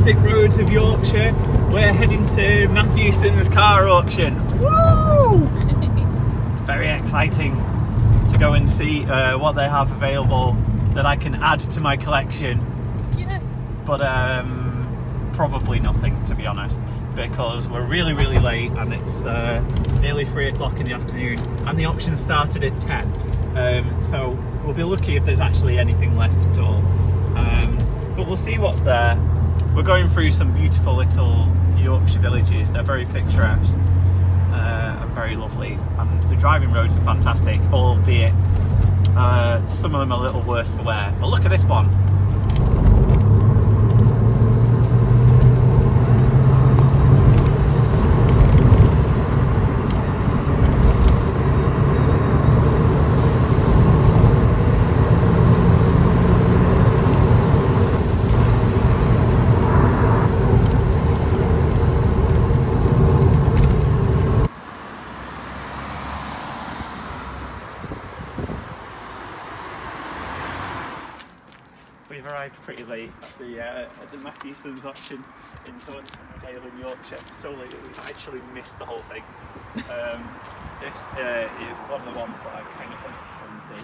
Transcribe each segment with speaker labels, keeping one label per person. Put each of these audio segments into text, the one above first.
Speaker 1: majestic roads of Yorkshire. We're heading to Mathewsons car auction. Woo! Very exciting to go and see what they have available that I can add to my collection.
Speaker 2: Yeah.
Speaker 1: But probably nothing, to be honest, because we're really late and it's nearly 3 o'clock in the afternoon and the auction started at 10. So we'll be lucky if there's actually anything left at all. But we'll see what's there. We're going through some beautiful little Yorkshire villages. They're very picturesque and very lovely, and the driving roads are fantastic, albeit some of them are a little worse for wear. But look at this one. We've arrived pretty late at the Mathewsons Auction in Thornton Vale in Yorkshire, so late that we've actually missed the whole thing. This is one of the ones that I kind of wanted to go and see,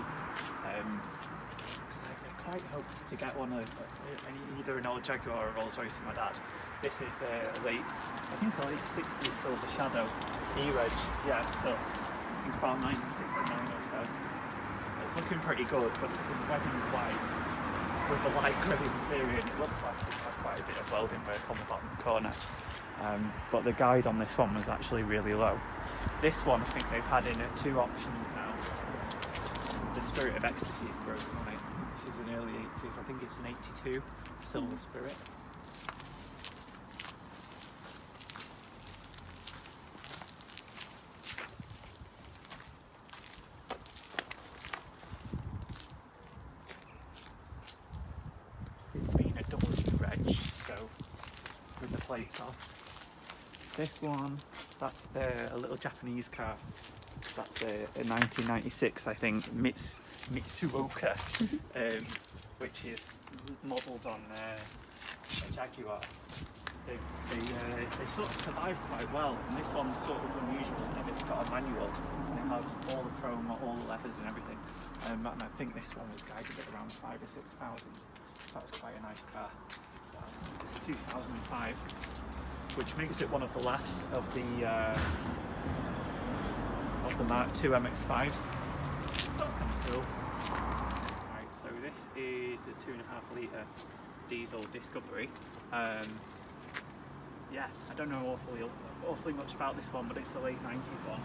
Speaker 1: because I quite hoped to get one of either an old Jaguar or a Rolls-Royce for my dad. This is I think a late 60s Silver Shadow E-Reg, yeah, so I think about 1969 or so. It's looking pretty good, but it's in wedding white with a light grey interior, and it looks like it's had quite a bit of welding work on the bottom corner. But the guide on this one was actually really low. This one I think they've had in at 2 options now. The Spirit of Ecstasy is broken on it. This is an early 80s, I think it's an 82 Silver Spirit. Plates off. This one, that's a little Japanese car. That's a 1996, I think, Mitsuoka, which is modelled on a Jaguar. They sort of survived quite well, and this one's sort of unusual in that it's got a manual and it has all the chrome, all the leathers and everything. And I think this one was guided at around 5,000 or 6,000. So that's quite a nice car. It's 2005, which makes it one of the last of the Mark II MX-5s. So that's kind of cool. Right, so this is the 2.5 litre diesel Discovery. Yeah, I don't know awfully much about this one, but it's the late 90s one.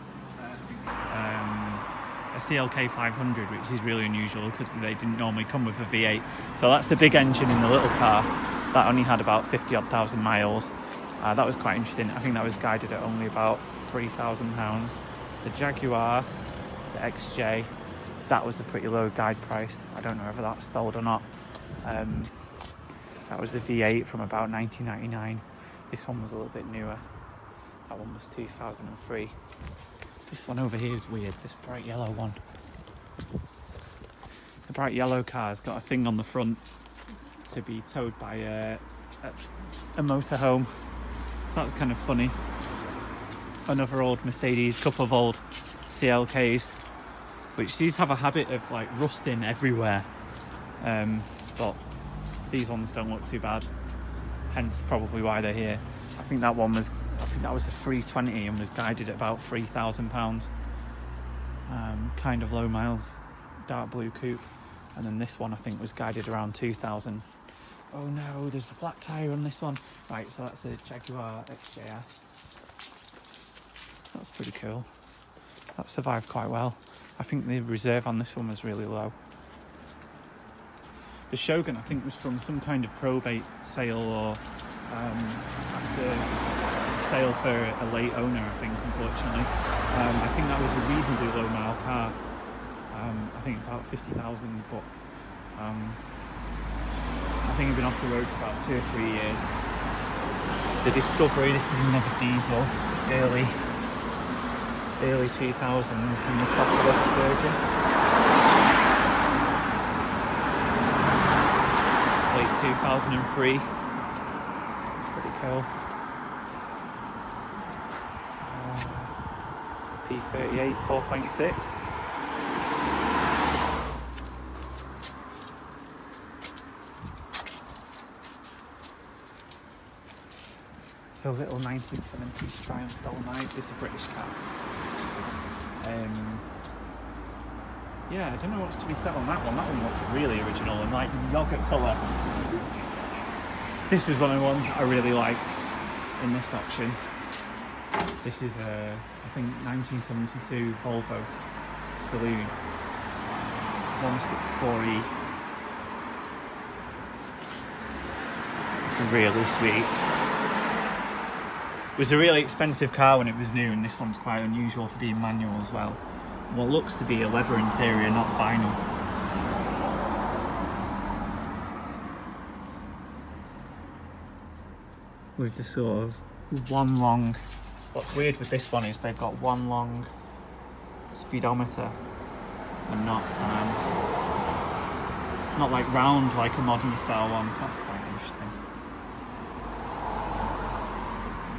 Speaker 1: A CLK 500, which is really unusual because they didn't normally come with a V8. So that's the big engine in the little car. That only had about 50,000 miles. That was quite interesting. I think that was guided at only about £3,000. The Jaguar, the XJ, that was a pretty low guide price. I don't know whether that's sold or not. That was the V8 from about 1999. This one was a little bit newer. That one was 2003. This one over here is weird, this bright yellow one. The bright yellow car's got a thing on the front to be towed by a motorhome, so that's kind of funny. Another old Mercedes, couple of old CLKs, which these have a habit of like rusting everywhere, but these ones don't look too bad, hence probably why they're here. I think that was a 320 and was guided at about £3,000. Kind of low miles, dark blue coupe. And then this one I think was guided around 2,000. Oh no, there's a flat tyre on this one. Right, so that's a Jaguar XJS. That's pretty cool. That survived quite well. I think the reserve on this one was really low. The Shogun I think was from some kind of probate sale or after sale for a late owner, I think, unfortunately. I think that was a reasonably low mile car. I think about 50,000, but I think it'd been off the road for about 2 or 3 years. The Discovery, this is another diesel, early 2000s, and the chocolate version. Late 2003. cool. P38 4.6. So little 1970s Triumph Dolomite. This is a British car. Yeah, I don't know what's to be said on that one. That one looks really original and like yogurt colour. This was one of the ones I really liked in this auction. This is a, I think, 1972 Volvo Saloon 164E. It's really sweet. It was a really expensive car when it was new, and this one's quite unusual for being manual as well. What looks to be a leather interior, not vinyl. With the sort of one long... What's weird with this one is they've got one long speedometer and not like round like a modern style one, so that's quite interesting.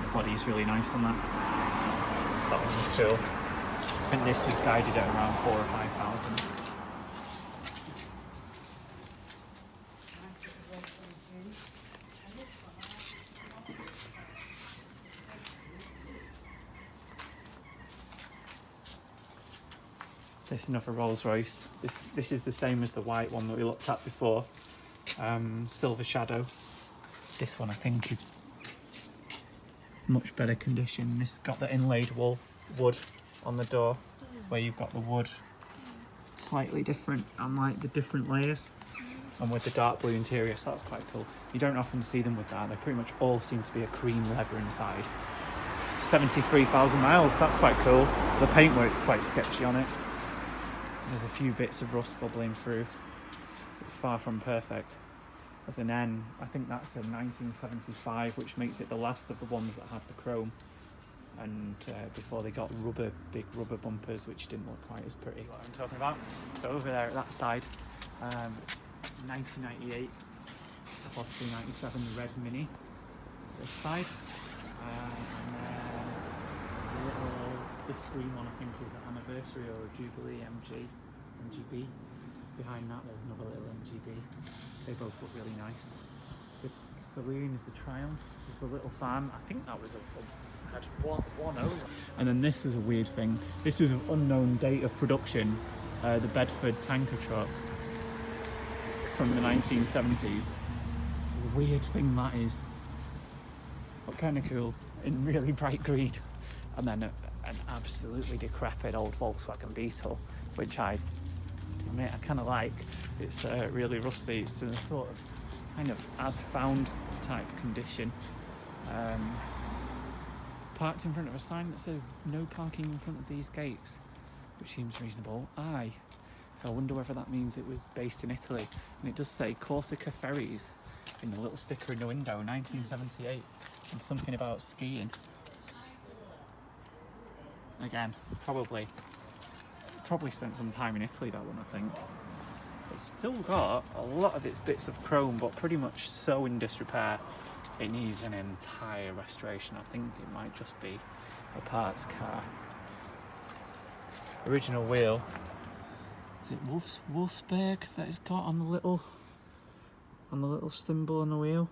Speaker 1: The body's really nice on that. That one was cool. I think this was guided at around 4,000 or 5,000. This is another Rolls-Royce. This is the same as the white one that we looked at before. Silver Shadow. This one I think is much better condition. This has got the inlaid wood on the door, where you've got the wood slightly different on like the different layers, and with the dark blue interior, so that's quite cool. You don't often see them with that. They pretty much all seem to be a cream leather inside. 73,000 miles, that's quite cool. The paintwork's quite sketchy on it. There's a few bits of rust bubbling through, so it's far from perfect. As an N, I think that's a 1975, which makes it the last of the ones that had the chrome. And before they got big rubber bumpers, which didn't look quite as pretty. What I'm talking about. So over there at that side, 1998, possibly 97, the red Mini. This side, and this green one I think is an anniversary or a Jubilee MGB. Behind that there's another little MGB. They both look really nice. The saloon is the Triumph. There's the little fan. I think that was had one over. And then this is a weird thing. This was an unknown date of production. The Bedford tanker truck from the 1970s. A weird thing that is, but kind of cool, in really bright green. And then an absolutely decrepit old Volkswagen Beetle, which I admit I kind of like. It's really rusty. It's in a sort of kind of as found type condition. Parked in front of a sign that says no parking in front of these gates, which seems reasonable. Aye. So I wonder whether that means it was based in Italy. And it does say Corsica Ferries in the little sticker in the window, 1978, and something about skiing. Again, probably spent some time in Italy, that one, I think. It's still got a lot of its bits of chrome, but pretty much so in disrepair. It needs an entire restoration. I think it might just be a parts car. Original wheel. Is it Wolfsberg that it's got on the little symbol on the wheel?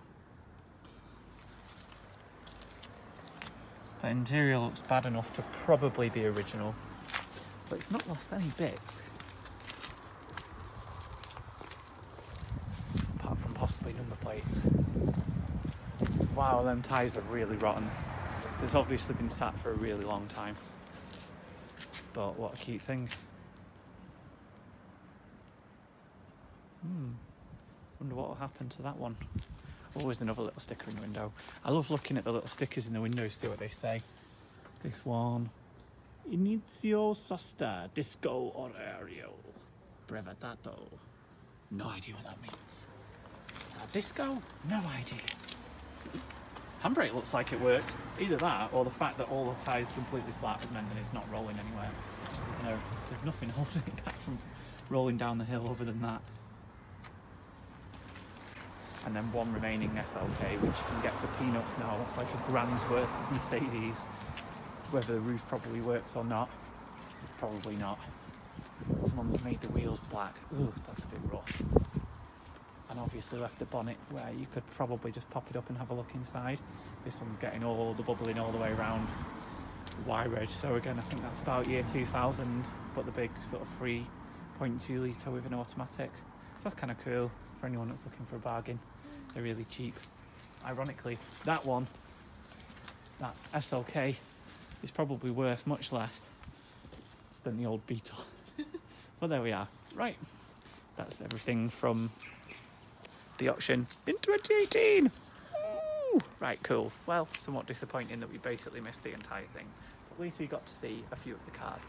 Speaker 1: The interior looks bad enough to probably be original, but it's not lost any bits. Apart from possibly number plates. Wow, them tyres are really rotten. It's obviously been sat for a really long time. But what a cute thing. Wonder what will happen to that one. Always another little sticker in the window. I love looking at the little stickers in the windows, see what they say. This one. Inizio sosta disco orario brevetato. No idea what that means. Disco? No idea. Handbrake looks like it works. Either that, or the fact that all the tyres are completely flat has meant that it's not rolling anywhere. There's nothing holding it back from rolling down the hill other than that.
Speaker 2: and then one remaining SLK, which you can get for peanuts now. That's like a grand's worth of Mercedes. Whether the roof probably works or not, probably not. Someone's made the wheels black. Ooh, that's a bit rough. And obviously left the bonnet where you could probably just pop it up and have a look inside. This one's getting all the bubbling all the way around Y-Reg. So again, I think that's about year 2000, but the big sort of 3.2 litre with an automatic. So that's kind of cool for anyone that's looking for a bargain. They're really cheap. Ironically, that one, that SLK, is probably worth much less than the old Beetle. But there we are. Right, that's everything from the auction in 2018. Ooh. Right, cool. Well, somewhat disappointing that we basically missed the entire thing. At least we got to see a few of the cars.